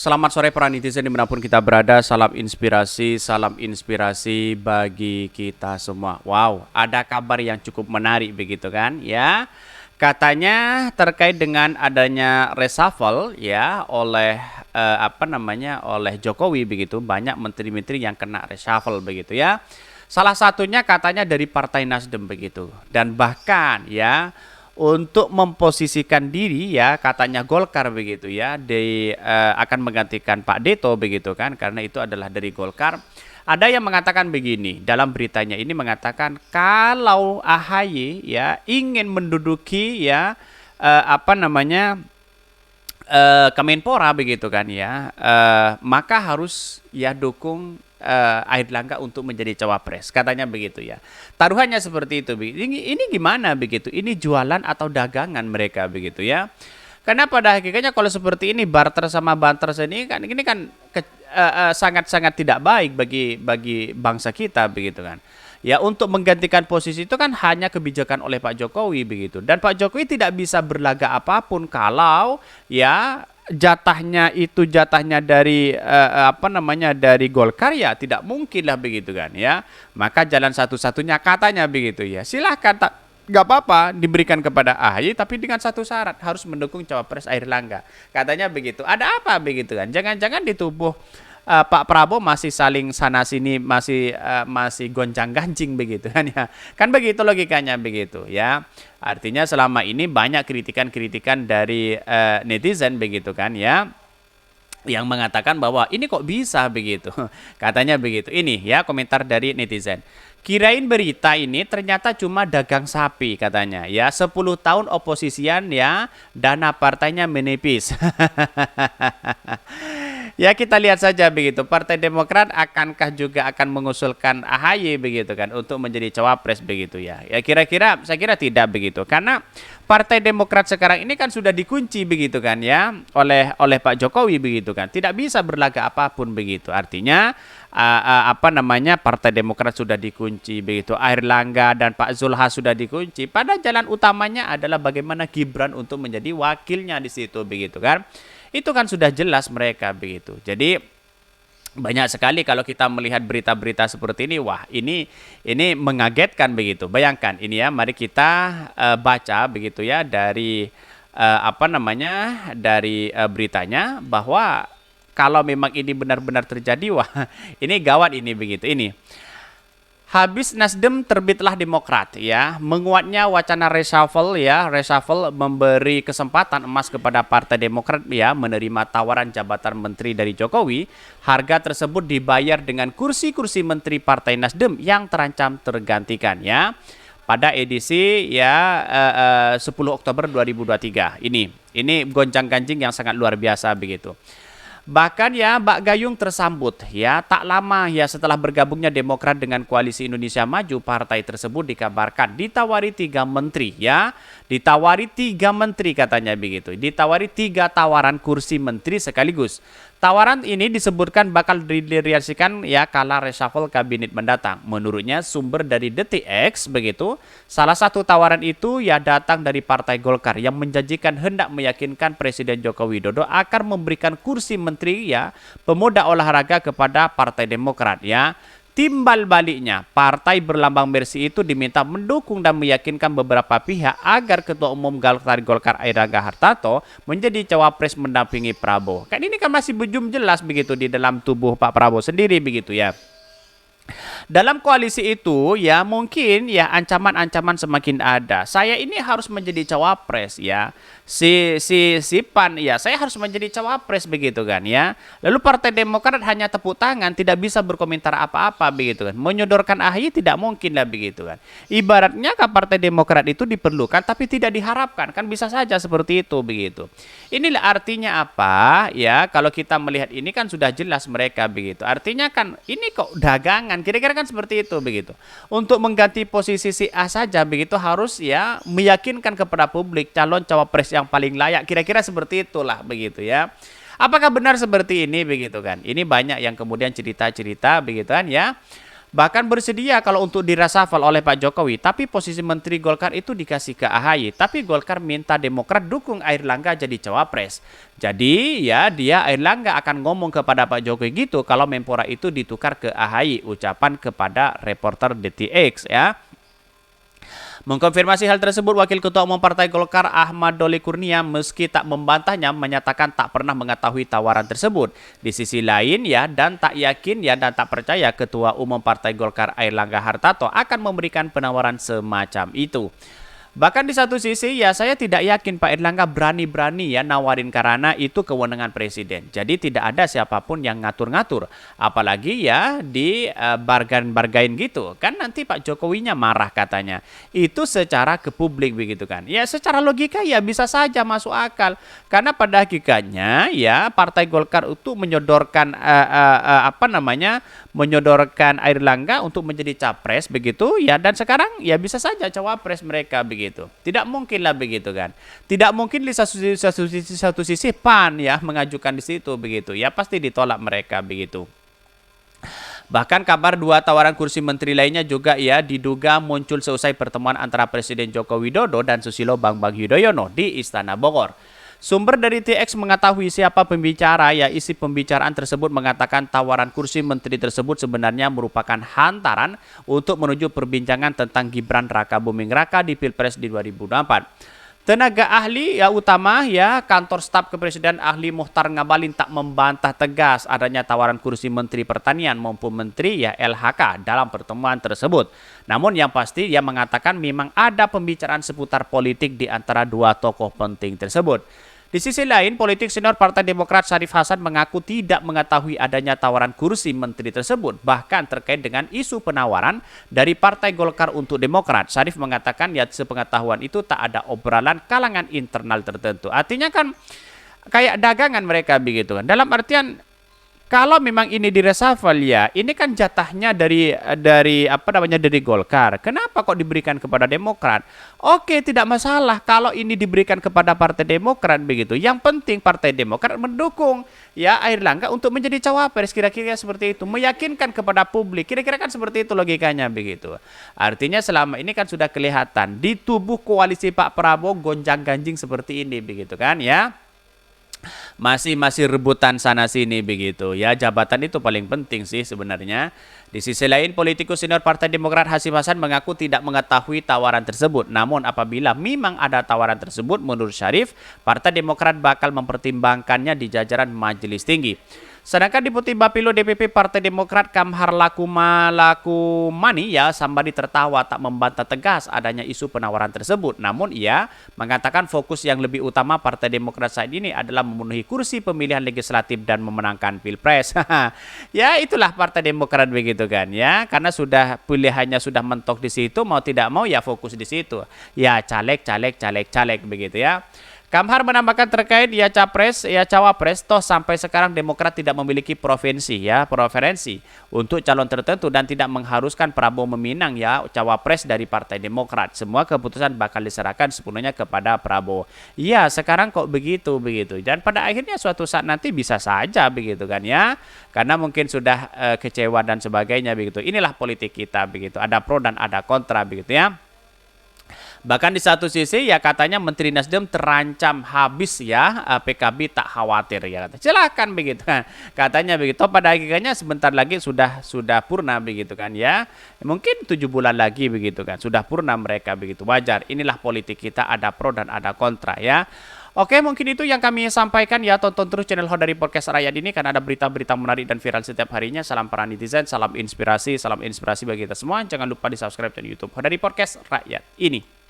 Selamat sore para netizen dimanapun kita berada. Salam inspirasi bagi kita semua. Wow, ada kabar yang cukup menarik begitu kan ya. Katanya terkait dengan adanya reshuffle ya oleh oleh Jokowi begitu. Banyak menteri-menteri yang kena reshuffle begitu ya. Salah satunya katanya dari Partai Nasdem begitu. Dan bahkan ya untuk memposisikan diri ya katanya Golkar begitu ya akan menggantikan Pak Deto begitu kan karena itu adalah dari Golkar. Ada yang mengatakan begini dalam beritanya ini mengatakan kalau AHY ya ingin menduduki ya apa namanya Kemenpora begitu kan ya, maka harus ya dukung Airlangga untuk menjadi cawapres, katanya begitu ya. Taruhannya seperti itu. Ini gimana begitu? Ini jualan atau dagangan mereka begitu ya? Karena pada hakikatnya kalau seperti ini barter sama banter ini kan sangat-sangat tidak baik bagi bangsa kita begitu kan. Ya untuk menggantikan posisi itu kan hanya kebijakan oleh Pak Jokowi begitu. Dan Pak Jokowi tidak bisa berlagak apapun kalau ya jatahnya dari dari Golkar ya tidak mungkin lah begitu kan ya. Maka jalan satu-satunya katanya begitu ya. Silahkan tak nggak apa-apa diberikan kepada AHY tapi dengan satu syarat harus mendukung cawapres Airlangga. Katanya begitu. Ada apa begitu kan? Jangan-jangan di tubuh Pak Prabowo masih saling sana sini masih gonjang-ganjing begitu kan ya. Kan begitu logikanya begitu ya. Artinya selama ini banyak kritikan-kritikan dari netizen begitu kan ya yang mengatakan bahwa ini kok bisa begitu. Katanya begitu. Ini ya komentar dari netizen. Kirain berita ini ternyata cuma dagang sapi katanya. Ya 10 tahun oposisian ya dana partainya menipis. Ya kita lihat saja begitu. Partai Demokrat akankah juga akan mengusulkan AHY begitu kan untuk menjadi cawapres begitu ya. Ya saya kira tidak begitu. Karena Partai Demokrat sekarang ini kan sudah dikunci begitu kan ya oleh Pak Jokowi begitu kan. Tidak bisa berlagak apapun begitu. Artinya Partai Demokrat sudah dikunci begitu. Airlangga dan Pak Zulhas sudah dikunci. Pada jalan utamanya adalah bagaimana Gibran untuk menjadi wakilnya di situ begitu kan. Itu kan sudah jelas mereka begitu. Jadi banyak sekali kalau kita melihat berita-berita seperti ini, wah ini mengagetkan begitu. Bayangkan ini ya, mari kita baca begitu ya dari beritanya bahwa kalau memang ini benar-benar terjadi, wah ini gawat ini begitu. Ini habis Nasdem terbitlah Demokrat ya. Menguatnya wacana reshuffle ya. Reshuffle memberi kesempatan emas kepada Partai Demokrat ya menerima tawaran jabatan menteri dari Jokowi. Harga tersebut dibayar dengan kursi-kursi menteri Partai Nasdem yang terancam tergantikan ya. Pada edisi ya 10 Oktober 2023. Ini gonjang-ganjing yang sangat luar biasa begitu. Bahkan ya Mbak Gayung tersambut ya tak lama ya setelah bergabungnya Demokrat dengan Koalisi Indonesia Maju, partai tersebut dikabarkan ditawari 3 menteri ya. Ditawari 3 menteri katanya begitu. Ditawari 3 tawaran kursi menteri sekaligus. Tawaran ini disebutkan bakal direalisasikan ya kala reshuffle kabinet mendatang. Menurutnya sumber dari Detik X begitu. Salah satu tawaran itu ya datang dari Partai Golkar yang menjanjikan hendak meyakinkan Presiden Joko Widodo akan memberikan kursi menteri ya pemuda olahraga kepada Partai Demokrat ya. Timbal baliknya, partai berlambang Mercy itu diminta mendukung dan meyakinkan beberapa pihak agar Ketua Umum Golkar Airlangga Hartarto menjadi cawapres mendampingi Prabowo. Kan ini kan masih belum jelas begitu di dalam tubuh Pak Prabowo sendiri begitu ya. Dalam koalisi itu ya mungkin ya ancaman-ancaman semakin ada. Saya ini harus menjadi cawapres ya. Si PAN ya saya harus menjadi cawapres begitu kan ya. Lalu Partai Demokrat hanya tepuk tangan, tidak bisa berkomentar apa-apa begitu kan. Menyodorkan AHY tidak mungkin lah begitu kan. Ibaratnya kan Partai Demokrat itu diperlukan tapi tidak diharapkan, kan bisa saja seperti itu begitu. Inilah artinya apa ya, kalau kita melihat ini kan sudah jelas mereka begitu. Artinya kan ini kok dagangan, kira-kira kan seperti itu begitu. Untuk mengganti posisi si A saja begitu harus ya meyakinkan kepada publik calon cawapres yang paling layak, kira-kira seperti itulah begitu ya. Apakah benar seperti ini begitu kan? Ini banyak yang kemudian cerita-cerita begitu kan ya. Bahkan bersedia kalau untuk direshuffle oleh Pak Jokowi, tapi posisi Menteri Golkar itu dikasih ke AHY, tapi Golkar minta Demokrat dukung Airlangga jadi cawapres. Jadi ya dia Airlangga akan ngomong kepada Pak Jokowi gitu kalau Menpora itu ditukar ke AHY, ucapan kepada reporter DTX ya. Mengkonfirmasi hal tersebut, Wakil Ketua Umum Partai Golkar Ahmad Doli Kurnia meski tak membantahnya menyatakan tak pernah mengetahui tawaran tersebut. Di sisi lain ya dan tak yakin ya dan tak percaya Ketua Umum Partai Golkar Airlangga Hartarto akan memberikan penawaran semacam itu. Bahkan di satu sisi ya saya tidak yakin Pak Airlangga berani-berani ya nawarin karena itu kewenangan presiden. Jadi tidak ada siapapun yang ngatur-ngatur. Apalagi ya di bargain-bargain gitu. Kan nanti Pak Jokowinya marah katanya. Itu secara ke publik begitu kan. Ya secara logika ya bisa saja masuk akal. Karena pada hakikatnya ya Partai Golkar itu menyodorkan menyodorkan Airlangga untuk menjadi capres begitu ya dan sekarang ya bisa saja cawapres mereka begitu. Tidak mungkin lah begitu kan. Tidak mungkin di satu sisi PAN ya mengajukan di situ begitu. Ya pasti ditolak mereka begitu. Bahkan kabar 2 tawaran kursi menteri lainnya juga ya diduga muncul seusai pertemuan antara Presiden Joko Widodo dan Susilo Bambang Yudhoyono di Istana Bogor. Sumber dari TX mengetahui siapa pembicara ya isi pembicaraan tersebut mengatakan tawaran kursi menteri tersebut sebenarnya merupakan hantaran untuk menuju perbincangan tentang Gibran Rakabuming Raka di Pilpres di 2024. Tenaga ahli ya utama ya kantor staf kepresiden ahli Muhtar Ngabalin tak membantah tegas adanya tawaran kursi Menteri Pertanian maupun Menteri ya LHK dalam pertemuan tersebut. Namun yang pasti dia mengatakan memang ada pembicaraan seputar politik di antara 2 tokoh penting tersebut. Di sisi lain, politik senior Partai Demokrat Syarif Hasan mengaku tidak mengetahui adanya tawaran kursi menteri tersebut, bahkan terkait dengan isu penawaran dari Partai Golkar untuk Demokrat. Syarif mengatakan ya sepengetahuan itu tak ada obrolan kalangan internal tertentu. Artinya kan kayak dagangan mereka begitu kan. Dalam artian kalau memang ini direshuffle ya, ini kan jatahnya dari Golkar. Kenapa kok diberikan kepada Demokrat? Oke, tidak masalah kalau ini diberikan kepada Partai Demokrat begitu. Yang penting Partai Demokrat mendukung ya Airlangga untuk menjadi cawapres, kira-kira seperti itu, meyakinkan kepada publik. Kira-kira kan seperti itu logikanya begitu. Artinya selama ini kan sudah kelihatan di tubuh koalisi Pak Prabowo gonjang-ganjing seperti ini begitu kan ya. Masih rebutan sana sini begitu ya, jabatan itu paling penting sih sebenarnya. Di sisi lain, politikus senior Partai Demokrat Hasyim Hasan mengaku tidak mengetahui tawaran tersebut. Namun apabila memang ada tawaran tersebut, menurut Syarif, Partai Demokrat bakal mempertimbangkannya di jajaran Majelis Tinggi. Sedangkan Deputi Bapilo DPP Partai Demokrat Kamhar Lakumani ya sambadi tertawa tak membantah tegas adanya isu penawaran tersebut. Namun ia mengatakan fokus yang lebih utama Partai Demokrat saat ini adalah memenuhi kursi pemilihan legislatif dan memenangkan Pilpres. Ya itulah Partai Demokrat begitu kan ya, karena sudah pilihannya sudah mentok di situ, mau tidak mau ya fokus di situ. Ya caleg begitu ya. Kamhar menambahkan terkait ya capres, ya cawapres, toh sampai sekarang Demokrat tidak memiliki preferensi untuk calon tertentu dan tidak mengharuskan Prabowo meminang ya cawapres dari Partai Demokrat. Semua keputusan bakal diserahkan sepenuhnya kepada Prabowo. Ya sekarang kok begitu. Dan pada akhirnya suatu saat nanti bisa saja begitu kan ya. Karena mungkin sudah kecewa dan sebagainya begitu. Inilah politik kita begitu. Ada pro dan ada kontra begitu ya. Bahkan di satu sisi ya katanya Menteri Nasdem terancam habis ya, PKB tak khawatir ya. Silakan begitu kan. Katanya begitu, pada hakikatnya sebentar lagi sudah purna begitu kan ya. Mungkin 7 bulan lagi begitu kan. Sudah purna mereka begitu. Wajar. Inilah politik kita, ada pro dan ada kontra ya. Oke, mungkin itu yang kami sampaikan ya. Tonton terus channel Hodari Podcast Rakyat ini karena ada berita-berita menarik dan viral setiap harinya. Salam para netizen, salam inspirasi bagi kita semua. Jangan lupa di subscribe channel YouTube Hodari Podcast Rakyat ini.